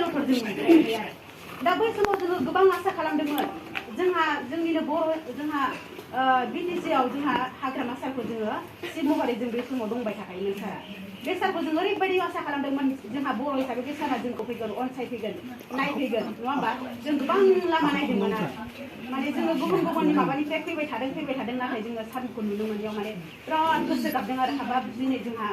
बर'फोर जों मोनखायाखै आरो दा बै समाव जोङो गोबां आसा खालामदोंमोन जोंहा जोंनिनो जोंहा बिटिसिआव जोंहा हाग्रामा सारखौ जोङो चिफ महरै जों बे समाव दंबाय थाखायोमोन सारा बे सारखौ जों ओरैबायदि आसा खालामदोंमोन जोंहा बर' हिसाबै बे सारा जोंखौ फैगोन अनसायफैगोन नायफैगोन नङा होमबा जों गोबां लामा नायदोंमोन आरो माने जोङो गुबुन गुबुननि माबानिफ्राय फैबाय थादों नाथाय जोङो सारखौ नुनो मोनैयाव माने बिराद गोसो गाबदों आरो हाबाब दिनै जोंहा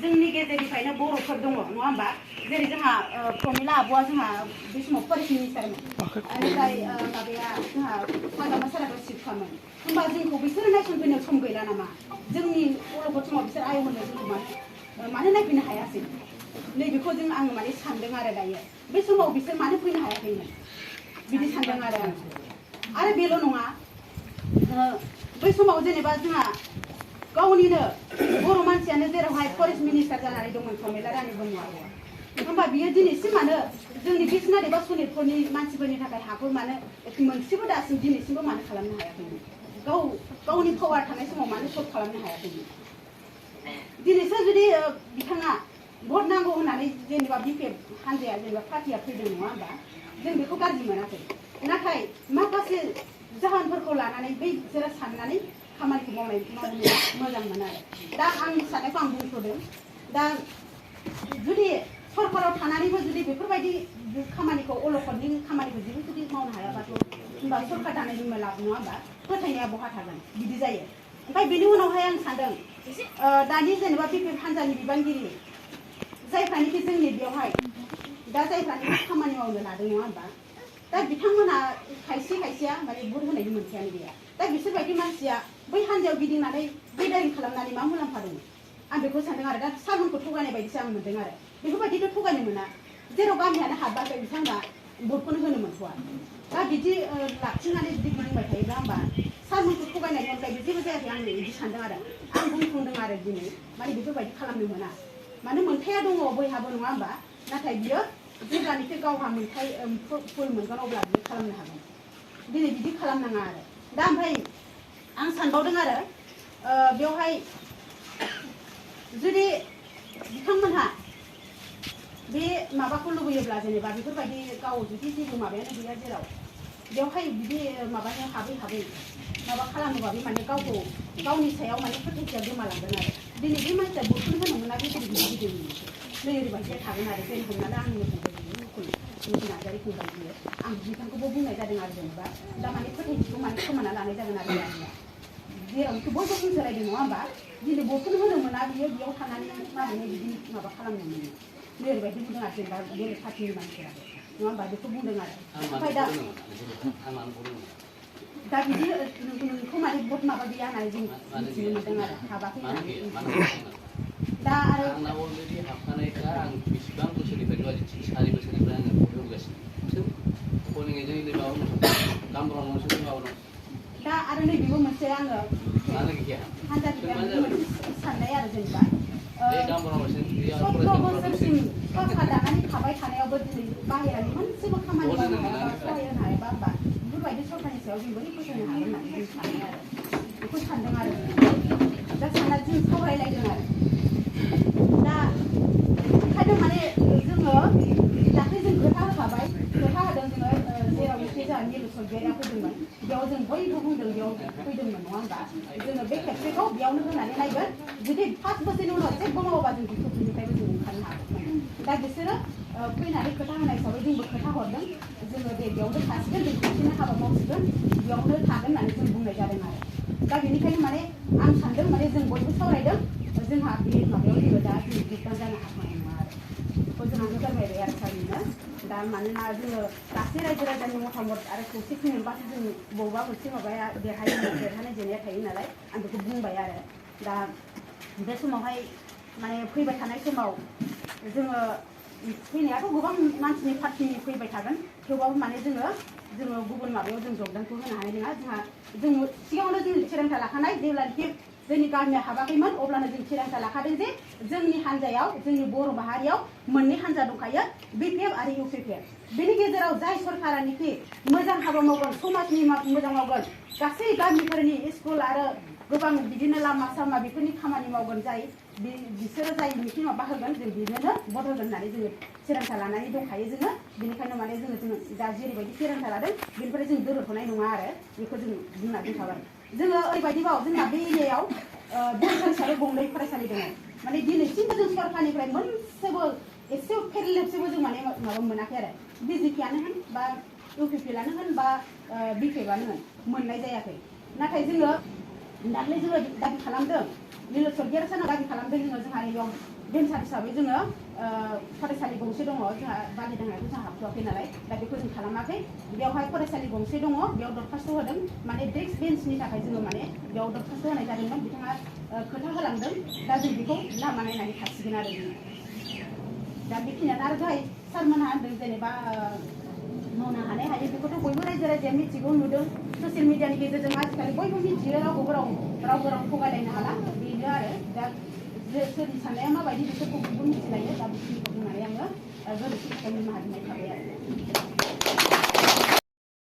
जोंनि गेजेरनिफ्रायनो बर'फोर दङ नङा होमबा जेरै जोंहा प्रमिला आब'आ जोंहा बे समाव फरेस्ट मिनिस्टारमोन बेनिफ्राय माबाया जोंहा हाग्रामा साराबो चिफखामोन होमबा जोंखौ बिसोरो नायसनफैनो सम गैला नामा जोंनि अलखद समाव बिसोर आय होनो जोंखौ मानो नायफैनो हायासै नैबेखौ जों आङो माने सानदों आरो दायो बे समाव बिसोर मानो फैनो हायाखैमोन बिदि सानदों आरो बेल' नङा बै समाव जेनेबा जोंहा गावनिनो बर' मानसियानो जेरावहाय फरेस्ट मिनिस्टार जानानै दंमोन प्रमिला रानी ब्रह्मआ होमबा बियो दिनैसिम मानो जोंनि बिसनाथ एबा सनितपुरनि मानसिफोरनि थाखाय हाखौ मानो मोनसेबो दासिम दिनैसिमबो मानो खालामनो हायाखैमोन गावनि पावार थानाय समाव मानो सल्भ खालामनो हायाखैमोन दिनैसो जुदि बिथाङा भट नांगौ होननानै जेनेबा बिपिएफ हानजाया जेनेबा पार्टिया फैदों नङा होमबा जों बेखौ गाज्रि मोनाखै नाथाय माखासे जाहोनफोरखौ लानानै बै बिसोरो साननानै खामानिखौ मावनो मोजां मोनो आरो दा आंनि साननायखौ आं बुंथ'दों दा जुदि सरकाराव थानानैबो जुदि बेफोरबायदि खामानिखौ अलखदनि खामानिखौ जेबो जुदि मावनो हायाबाथ' होनबा सरकार दानायजोंनो लाब नङा होमबा फोथायनाया बहा थागोन बिदि जायो ओमफ्राय बेनि उनावहाय आं सानदों दानि जेनेबा बिपिएफ हानजानि बिबानगिरि जायफ्रानोखि जोंनि बेवहाय दा जायफ्रानोखि खामानि मावनो लादों नङा होमबा दा बिथांमोना खायसेया माने भट होनायनि मोनथायानो गैया दा बिसोरबायदि मानसिया बै हानजायाव गिदिंनानै बेदारि खालामनानै मा मुलाम्फा दङ आं बेखौ सानदों आरो दा सारमोनखौ थगायनाय बायदिसो आं मोनदों आरो बेफोरबायदिथ' थगायनो मोना जेराव गामियानो हाबाखै बिथांमोना भटखौनो होनो मोनथ'वा दा बिदि लाखिनानै जुदि गिदिंबाय थायोब्ला होमबा सारमोनखौ थगायनायनि अनगायै जेबो जायाखै आं बिदि सानदों आरो आं बुंफुंदों आरो दिनै माने बेफोरबायदि खालामनो मोना मानो मोनथाया दङ बयहाबो नङा होमबा नाथाय बियो जेब्लानिफ्राय गावहा मोनथाय फुल मोनगोन अब्ला बियो खालामनो हागोन दिनै बिदि खालामनाङा आरो दा ओमफ्राय आं सानबावदों आरो बेवहाय जुदि बिथांमोनहा बे माबाखौ लुबैयोब्ला जेनेबा बेफोरबायदि गाव जुदि जेबो माबायानो गैया जेराव बेवहाय बिदि माबानो हाबै माबा खालामोबा बे माने गावखौ गावनि सायाव माने फोथायथिया गोमालांगोन आरो दिनै बे मानसिया भटखौनो होनो मोना बे गिदिर नै ओरैबायदिया थागोन आरो जेरै हमनानै आंनि मुंखौ नार्जारि फंबाय बियो आं बिथांखौबो बुंनाय जादों आरो जेनेबा दा माने फोथायथिखौ माने खोमाना लानाय जागोन आरो आंनिया जेरावखि बयबो बुंसोलायदों नङा होमबा दिनै भटखौनो होनो मोना बियो बेयाव थानानै माने बिदि माबा खालामनो मोनो ओरैबायदि बुंदों आरो जेनेबा बेलेग पार्टिनि मानसिफोरा नङा होमबा बेखौ बुंदों आरो ओमफ्राय दा बिदि नोंखौ माने भट माबा गैया होननानै जों मिथिनो मोनदों आरो हाबाखै दा आरो बेसेबां बोसोरनिफ्राय 4 बोसोरनिफ्राय आङो भट होगासिनो दा आरो नैबेबो मोनसे आङो हानजानिफ्राय साननाय आरो जेनेबा 17 बोसोरसिम सरकार दानानै थाबाय थानायावबो दिनै बाहेरानि मोनसेबो खामानि मावनो हायाबा सहाय होनो हायाबा होमबा बेफोरबायदि सरकारनि सायाव जों बोरै फोथायनो हागोन होननानै जों सानो आरो बेखौ सानदों आरो दा सानना जों सावरायलायदों आरो दा ओंखायनो माने जोङो दाख्लै जों खोथा होखाबाय खोथा होदों जोङो जेरावनोखि जोंहा मिरु सरगयारिया फैदोंमोन बेयाव जों बयबो बुंदों बेयाव फैदोंमोन नङा होमबा जोङो बे खेबसेखौ बेयावनो होनानै नायगोन जुदि 5 बोसोरनि उनाव जेबो मावाबा जों बिनिफ्रायबो जों ओंखारनो हागोन दा बिसोरो फैनानै खोथा होनाय हिसाबै जोंबो खोथा हरदों जोङो दे बेयावनो थासिगोन जों खेबसेनो हाबा मावसिगोन बेयावनो थागोन होननानै जों बुंनाय जादों आरो दा बेनिखायनो माने आं सानदों माने जों बयबो सावरायदों जोंहा बे माबायाव जेबो दा जों बिबान जानो हानाय नङा आरो बेखौ जों आंनो फोरमायबाय आरो सारनिनो दा मानोना जोङो गासै रायजो राजानि मतामत आरो खौसेथि मोनबासो जों बबेबा मोनसे माबाया देरहानाय जेननाया थायो नालाय आं बेखौ बुंबाय आरो दा बे समावहाय माने फैबाय थानाय समाव जोङो फैनायाथ' गोबां मानसिनि पार्टिनि फैबाय थागोन थेवबाबो माने जोङो गुबुन माबायाव जों जगदानखौ होनो हानाय नङा जों सिगाङावनो जों थिरांथा लाखानाय जेब्लानोखि जोंनि गामिया हाबाखैमोन अब्लानो जों थिरांथा लाखादों जे जोंनि हान्जायाव जोंनि बर' माहारियाव मोननै हान्जा दंखायो बिपिएफ आरो इउपिपिएफ बेनि गेजेराव जाय सरकारानोखि मोजां हाबा मावगोन समाजनि मोजां मावगोन गासै गामिफोरनि स्कुल आरो गोबां बिदिनो लामा सामा बेफोरनि खामानि मावगोन जाय बिसोरो जाय मिटिङाव बाहागोन जों बिनोनो भट होगोन होननानै जोङो थिरांथा लानानै दंखायो जोङो बेनिखायनो माने जोङो दा जेरैबायदि थिरांथा लादों बेनिफ्राय जों दोरोदथ'नाय नङा आरो बेखौ जों बुंना दोनखाबाय जोङो ओरैबायदिबाव जोंना बे एरियायाव फरायसालि गंनै फरायसालि दङ माने दिनैसिमबो जों सरकारनिफ्राय मोनसेबो एसे फेरलेबसेबो जों माने माबा मोनाखै आरो बिजेपिआनो होन बा इउपिपिएलआनो होन बा बिपिएफआनो होन मोननाय जायाखै नाथाय जोङो दाख्लै जोङो दाबि खालामदों नीलेश स्वर्गीयारि सारनाव दाबि खालामदों जोंहा नैयाव भेन्सार हिसाबै जोङो फरायसालि गंसे दङ जोंहा बालिदांनायखौ जोंहा हाबथ'वाखै नालाय दा बेखौ जों खालामाखै बेवहाय फरायसालि गंसे दङ बेयाव दरखास्त होदों माने डेस्क बेन्चनि थाखाय जोङो माने बेयाव दरखास्त होनाय जादोंमोन बिथाङा खोथा होलांदों दा जों बेखौ लामा नायनानै थासिगोन आरो जोङो दा बेखिनियानो आरो दहाय सारमोनहा होनदों जेनेबा मावनो हानाय हायो बेखौथ' बयबो रायजो राजाया मिथिगौ नुदों ससियेल मिडियानि गेजेरजों आजिखालि बयबो मिथियो रावबो राव थगायलायनो हाला बेनो आरो दा सोरनि साननाया माबायदि बेखौ बयबो मिथिलायो दा बेखिनिखौ बुंनानै आङो गोरोन्थिनि थाखाय निमाहा बिनाय थाबाय आरो